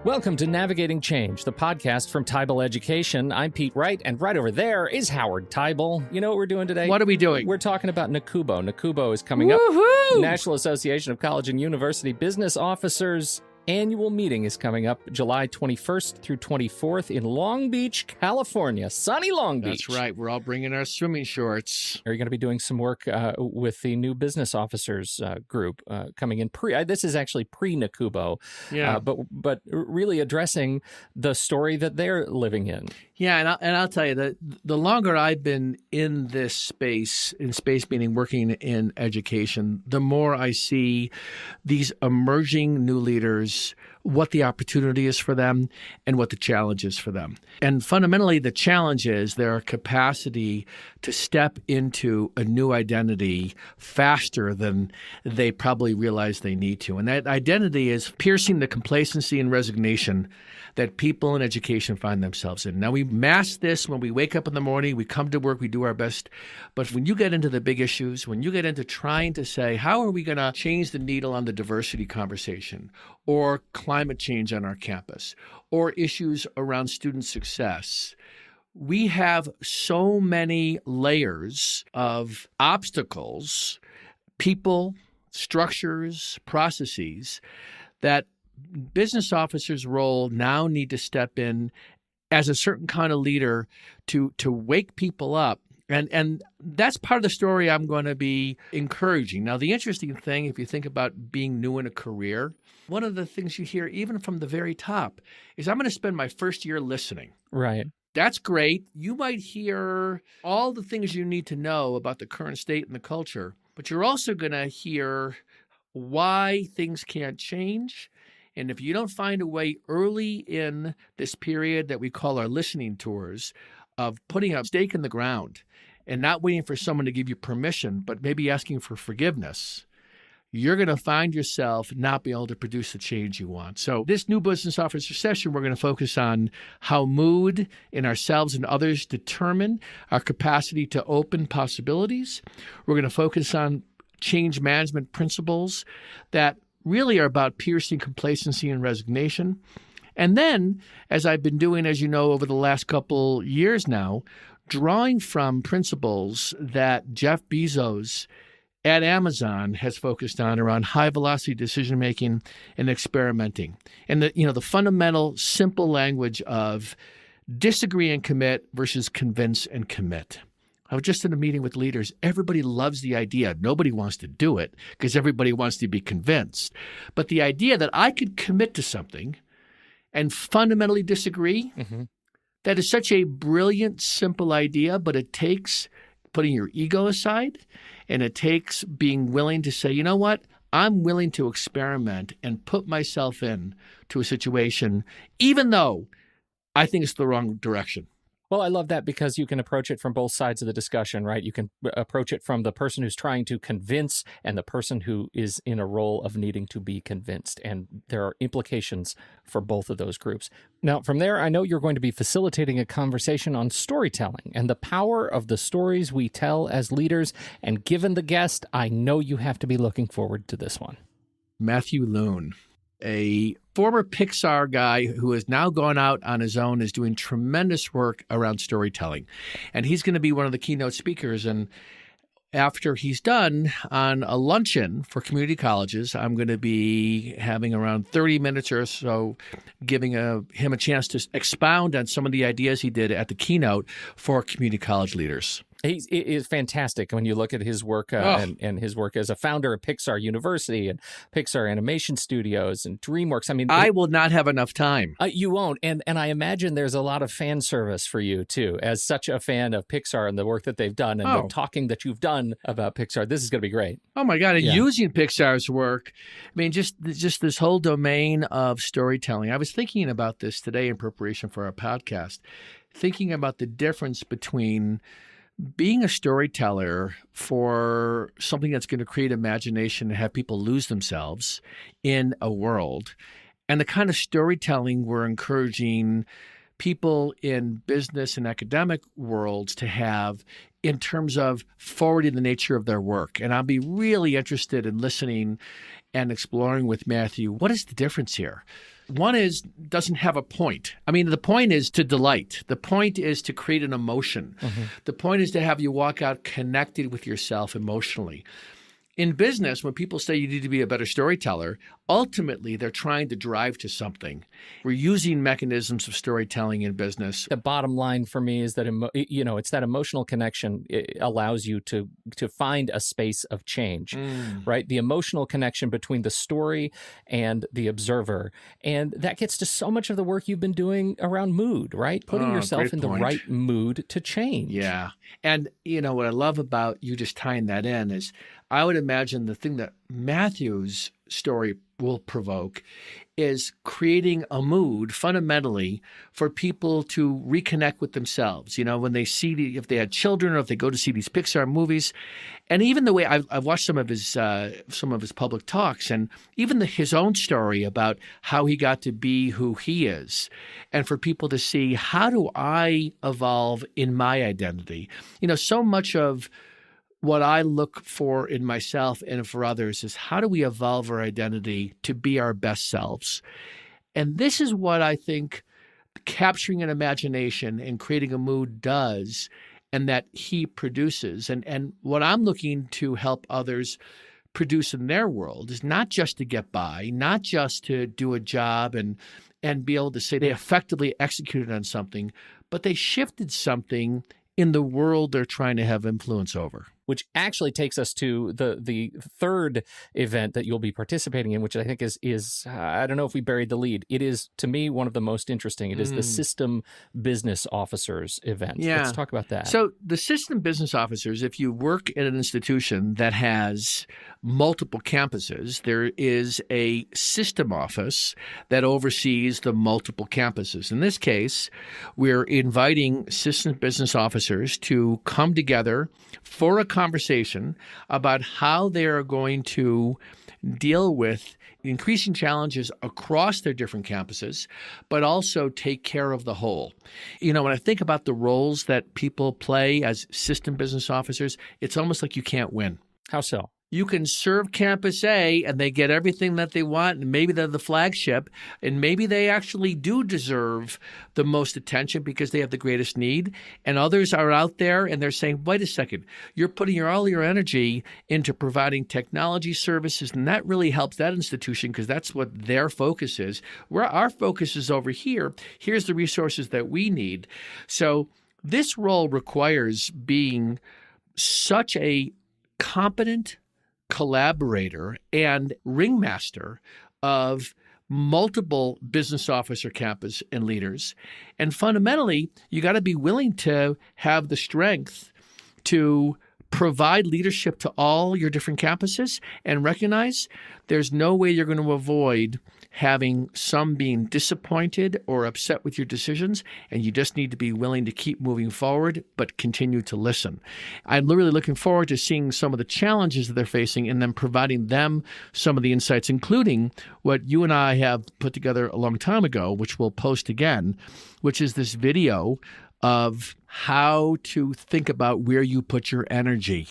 Welcome to Navigating Change, the podcast from Tybal Education. I'm Pete Wright, and right over there is Howard Tybal. You know what we're doing today? What are we doing? We're talking about NACUBO. NACUBO is coming up. National Association of College and University Business Officers annual meeting is coming up July 21st through 24th in Long Beach, California. Sunny Long Beach. That's right. We're all bringing our swimming shorts. Are you going to be doing some work with the new business officers group coming in this is actually pre-NACUBO, but really addressing the story that they're living in. Yeah, and I'll tell you that the longer I've been in this space, meaning working in education, the more I see these emerging new leaders, what the opportunity is for them and what the challenge is for them. And fundamentally, the challenge is their capacity to step into a new identity faster than they probably realize they need to. And that identity is piercing the complacency and resignation that people in education find themselves in. Now, we mask this when we wake up in the morning, we come to work, we do our best. But when you get into the big issues, when you get into trying to say, how are we going to change the needle on the diversity conversation or climate change on our campus or issues around student success, we have so many layers of obstacles, people, structures, processes that business officers' role now need to step in as a certain kind of leader to wake people up. And that's part of the story I'm going to be encouraging. Now, the interesting thing, if you think about being new in a career, one of the things you hear even from the very top is I'm going to spend my first year listening. Right. That's great. You might hear all the things you need to know about the current state and the culture, but you're also going to hear why things can't change. And if you don't find a way early in this period that we call our listening tours of putting a stake in the ground and not waiting for someone to give you permission, but maybe asking for forgiveness, you're going to find yourself not being able to produce the change you want. So this new business officer session, we're going to focus on how mood in ourselves and others determine our capacity to open possibilities. We're going to focus on change management principles that really are about piercing complacency and resignation. And then, as I've been doing, as you know, over the last couple years now, drawing from principles that Jeff Bezos at Amazon has focused on around high-velocity decision-making and experimenting. And the fundamental, simple language of disagree and commit versus convince and commit. I was just in a meeting with leaders. Everybody loves the idea. Nobody wants to do it because everybody wants to be convinced. But the idea that I could commit to something and fundamentally disagree, that is such a brilliant, simple idea, but it takes putting your ego aside and it takes being willing to say, you know what? I'm willing to experiment and put myself in to a situation, even though I think it's the wrong direction. Well, I love that because you can approach it from both sides of the discussion, right? You can approach it from the person who's trying to convince and the person who is in a role of needing to be convinced. And there are implications for both of those groups. Now, from there, I know you're going to be facilitating a conversation on storytelling and the power of the stories we tell as leaders. And given the guest, I know you have to be looking forward to this one. Matthew Loon, a former Pixar guy who has now gone out on his own, is doing tremendous work around storytelling. And he's going to be one of the keynote speakers. And after he's done on a luncheon for community colleges, I'm going to be having around 30 minutes or so, giving him a chance to expound on some of the ideas he did at the keynote for community college leaders. He is fantastic when you look at his work and his work as a founder of Pixar University and Pixar Animation Studios and DreamWorks. I mean, I will not have enough time. You won't. And I imagine there's a lot of fan service for you, too, as such a fan of Pixar and the work that they've done and the talking that you've done about Pixar. This is going to be great. Oh, my God. And using Pixar's work, I mean, just this whole domain of storytelling. I was thinking about this today in preparation for our podcast, thinking about the difference between being a storyteller for something that's going to create imagination and have people lose themselves in a world, and the kind of storytelling we're encouraging people in business and academic worlds to have in terms of forwarding the nature of their work. And I'll be really interested in listening and exploring with Matthew, what is the difference here? One is doesn't have a point. I mean, the point is to delight. The point is to create an emotion. The point is to have you walk out connected with yourself emotionally. In business, when people say you need to be a better storyteller, ultimately they're trying to drive to something. We're using mechanisms of storytelling in business. The bottom line for me is that it's that emotional connection. It allows you to find a space of change, right? The emotional connection between the story and the observer, and that gets to so much of the work you've been doing around mood, right? Putting yourself in the right mood to change. Yeah, and what I love about you just tying that in is, I would imagine the thing that Matthew's story will provoke is creating a mood fundamentally for people to reconnect with themselves. When they see if they had children or if they go to see these Pixar movies, and even the way I've watched some of his public talks, and even his own story about how he got to be who he is, and for people to see, how do I evolve in my identity? So much of what I look for in myself and for others is, how do we evolve our identity to be our best selves? And this is what I think capturing an imagination and creating a mood does, and that he produces. And what I'm looking to help others produce in their world is not just to get by, not just to do a job and be able to say they effectively executed on something, but they shifted something in the world they're trying to have influence over. Which actually takes us to the third event that you'll be participating in, which I think is I don't know if we buried the lead. It is, to me, one of the most interesting. It is the System Business Officers event. Yeah. Let's talk about that. So the System Business Officers, if you work at an institution that has multiple campuses, there is a system office that oversees the multiple campuses. In this case, we're inviting System Business Officers to come together for a conversation about how they are going to deal with increasing challenges across their different campuses, but also take care of the whole. When I think about the roles that people play as system business officers, it's almost like you can't win. How so? You can serve Campus A and they get everything that they want, and maybe they're the flagship, and maybe they actually do deserve the most attention because they have the greatest need. And others are out there and they're saying, wait a second, you're putting all your energy into providing technology services, and that really helps that institution because that's what their focus is. Where our focus is over here, here's the resources that we need. So this role requires being such a competent collaborator and ringmaster of multiple business officer campus and leaders. And fundamentally, you got to be willing to have the strength to provide leadership to all your different campuses and recognize there's no way you're going to avoid having some being disappointed or upset with your decisions, and you just need to be willing to keep moving forward, but continue to listen. I'm really looking forward to seeing some of the challenges that they're facing and then providing them some of the insights, including what you and I have put together a long time ago, which we'll post again, which is this video of how to think about where you put your energy.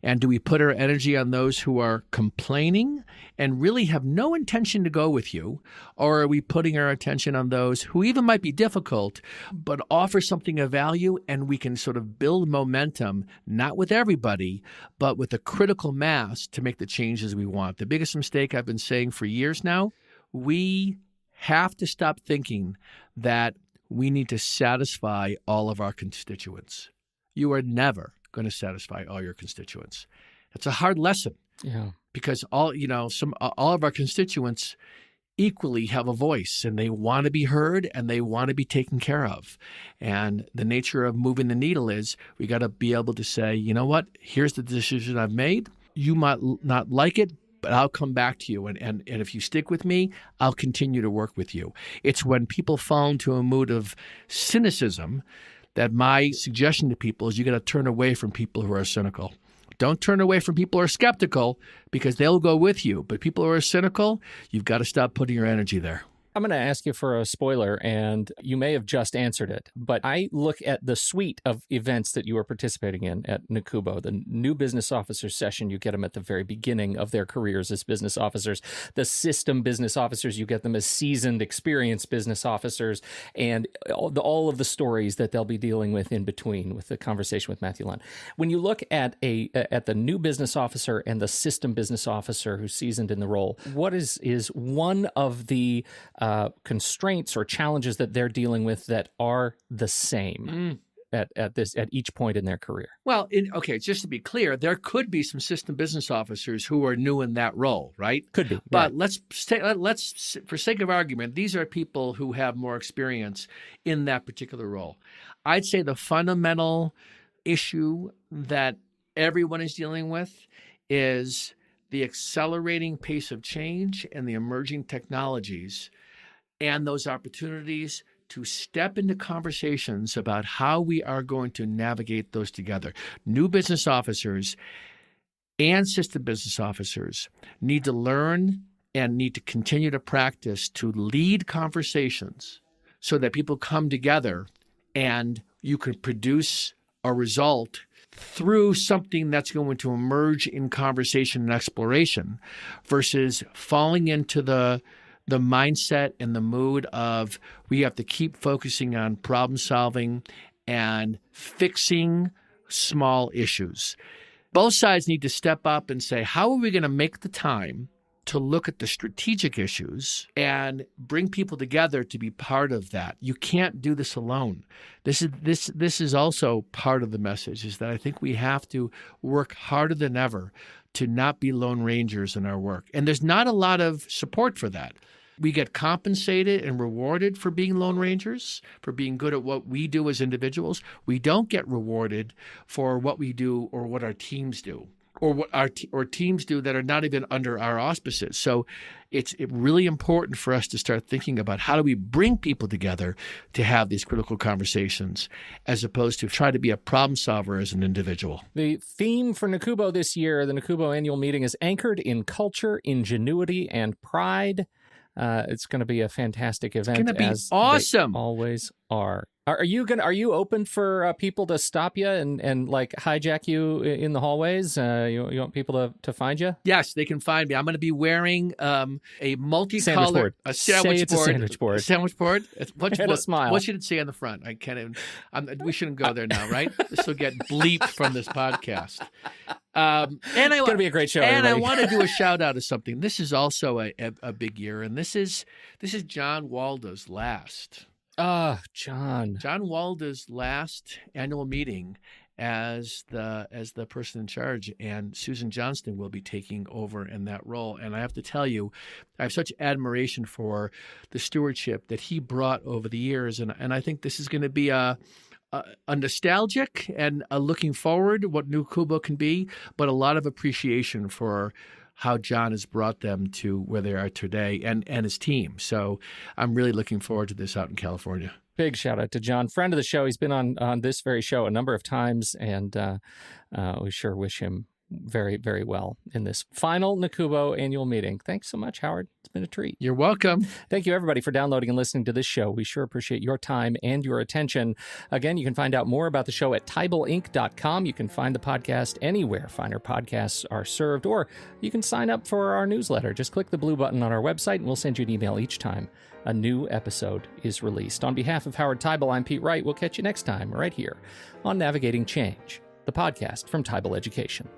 And do we put our energy on those who are complaining and really have no intention to go with you? Or are we putting our attention on those who even might be difficult, but offer something of value, and we can sort of build momentum, not with everybody, but with a critical mass to make the changes we want? The biggest mistake I've been saying for years now, we have to stop thinking that we need to satisfy all of our constituents. You are never going to satisfy all your constituents. It's a hard lesson. Yeah. Because all of our constituents equally have a voice, and they want to be heard and they want to be taken care of. And the nature of moving the needle is we got to be able to say, you know what, here's the decision I've made. You might not like it, but I'll come back to you. And if you stick with me, I'll continue to work with you. It's when people fall into a mood of cynicism that my suggestion to people is you got to turn away from people who are cynical. Don't turn away from people who are skeptical, because they'll go with you. But people who are cynical, you've got to stop putting your energy there. I'm going to ask you for a spoiler, and you may have just answered it, but I look at the suite of events that you are participating in at NACUBO, the new business officer session. You get them at the very beginning of their careers as business officers. The system business officers, you get them as seasoned, experienced business officers, and all of the stories that they'll be dealing with in between with the conversation with Matthew Lunn. When you look at the new business officer and the system business officer who's seasoned in the role, what is one of the constraints or challenges that they're dealing with that are the same at each point in their career? Well, just to be clear, there could be some system business officers who are new in that role, right? Could be. But right. let's, for sake of argument, these are people who have more experience in that particular role. I'd say the fundamental issue that everyone is dealing with is the accelerating pace of change and the emerging technologies and those opportunities to step into conversations about how we are going to navigate those together. New business officers and system business officers need to learn and need to continue to practice to lead conversations so that people come together and you can produce a result through something that's going to emerge in conversation and exploration versus falling into the mindset and the mood of we have to keep focusing on problem solving and fixing small issues. Both sides need to step up and say, how are we going to make the time to look at the strategic issues and bring people together to be part of that? You can't do this alone. This is also part of the message, is that I think we have to work harder than ever to not be lone rangers in our work. And there's not a lot of support for that. We get compensated and rewarded for being lone rangers, for being good at what we do as individuals. We don't get rewarded for what we do or what our teams do, or what our teams do that are not even under our auspices. So it's really important for us to start thinking about how do we bring people together to have these critical conversations as opposed to try to be a problem solver as an individual. The theme for NACUBO this year, the NACUBO annual meeting, is anchored in culture, ingenuity, and pride. It's going to be a fantastic event. It's going to be as awesome. They always are. Are you open for people to stop you and like hijack you in the hallways? You want people to find you? Yes, they can find me. I'm going to be wearing a multicolored sandwich board. Sandwich board. And a smile. What should it say on the front? I can't even. We shouldn't go there now, right? This will get bleeped from this podcast. And it's going to be a great show. And everybody. I want to do a shout out to something. This is also a big year, and this is John Waldo's last. John Waldo's last annual meeting as the person in charge, and Susan Johnston will be taking over in that role. And I have to tell you, I have such admiration for the stewardship that he brought over the years, and I think this is going to be a nostalgic and a looking forward what NACUBO can be, but a lot of appreciation for how John has brought them to where they are today and his team. So I'm really looking forward to this out in California. Big shout out to John, friend of the show. He's been on this very show a number of times, and we sure wish him very, very well in this final NACUBO annual meeting. Thanks so much, Howard. It's been a treat. You're welcome. Thank you, everybody, for downloading and listening to this show. We sure appreciate your time and your attention. Again, you can find out more about the show at TybleInc.com. You can find the podcast anywhere finer podcasts are served, or you can sign up for our newsletter. Just click the blue button on our website, and we'll send you an email each time a new episode is released. On behalf of Howard Tybal, I'm Pete Wright. We'll catch you next time right here on Navigating Change, the podcast from Tybal Education.